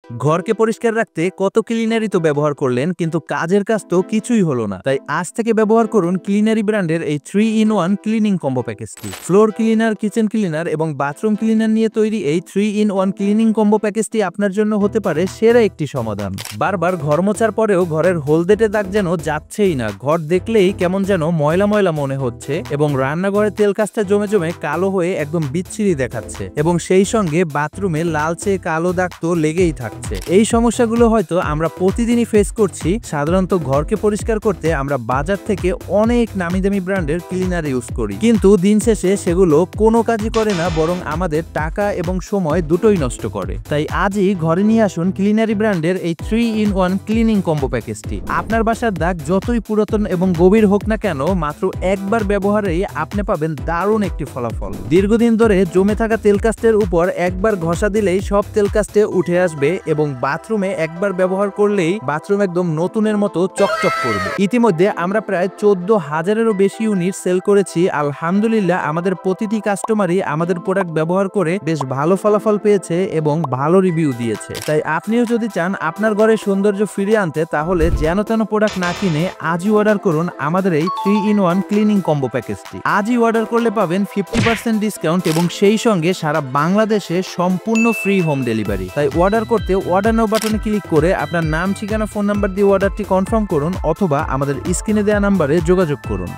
ঘরকে পরিষ্কার রাখতে কত ক্লিনারই তো ব্যবহার করলেন, কিন্তু কাজের কাজ তো কিছুই হলো না। তাই আজ থেকে ব্যবহার করুন ক্লিনারি ব্র্যান্ডের এই 3-in-1 ক্লিনিং কম্বো প্যাকেজটি। ফ্লোর ক্লিনার, কিচেন ক্লিনার এবং বাথরুম ক্লিনার নিয়ে তৈরি এই 3-in-1 ক্লিনিং কম্বো প্যাকেজটি আপনার জন্য হতে পারে সেরা একটি সমাধান। বারবার ঘর মোছার পরেও ঘরের হলদেটে দাগ যেন যাচ্ছেই না, ঘর দেখলেই কেমন যেন ময়লা ময়লা মনে হচ্ছে এবং রান্নাঘরে তেল কাজটা জমে জমে কালো হয়ে একদম বিচ্ছিরি দেখাচ্ছে এবং সেই সঙ্গে বাথরুমে লালচে কালো দাগ তো লেগেই থাকছে। এই সমস্যাগুলো হয়তো আমরা প্রতিদিনই ফেস করছি। সাধারণত ঘরকে পরিষ্কার করতে আমরা বাজার থেকে অনেক নামি দামি ব্র্যান্ডের ক্লিনার ইউজ করি, কিন্তু দিন শেষে সেগুলো কোনো কাজই করে না, বরং আমাদের টাকা এবং সময় দুটোই নষ্ট করে। তাই আজই ঘরে নিয়ে আসুন ক্লিনারি ব্র্যান্ডের এই 3-in-1 ক্লিনিং কম্বো প্যাকেজটি। আপনার বাসার দাগ যতই পুরাতন এবং গভীর হোক না কেন, মাত্র একবার ব্যবহারেই আপনি পাবেন দারুণ একটি ফলাফল। দীর্ঘদিন ধরে জমে থাকা তেল কাস্টের উপর একবার ঘষা দিলেই সব তেল কাস্টে উঠে আসবে এবং বাথরুমে একবার ব্যবহার করলেই বাথরুম একদম নতুনের মতো চকচক করবে। ইতিমধ্যে আমরা প্রায় 14,000-এরও বেশি ইউনিট সেল করেছি। আলহামদুলিল্লাহ, আমাদের প্রতিটি কাস্টমারই আমাদের প্রোডাক্ট ব্যবহার করে বেশ ভালো ফলাফল পেয়েছে এবং ভালো রিভিউ দিয়েছে। তাই আপনিও যদি চান আপনার ঘরে সৌন্দর্য ফিরিয়ে আনতে, তাহলে যেন তেন প্রোডাক্ট না কিনে আজই অর্ডার করুন আমাদের এই 3-in-1 ক্লিনিং কম্বো প্যাকেজটি। আজই অর্ডার করলে পাবেন 50% ডিসকাউন্ট এবং সেই সঙ্গে সারা বাংলাদেশে সম্পূর্ণ ফ্রি হোম ডেলিভারি। তাই অর্ডার করতে অর্ডার নাও বাটনে ক্লিক করে আপনার নাম, ঠিকানা, ফোন নাম্বার দিয়ে অর্ডারটি কনফার্ম করুন অথবা আমাদের স্ক্রিনে দেওয়া নাম্বারে যোগাযোগ করুন।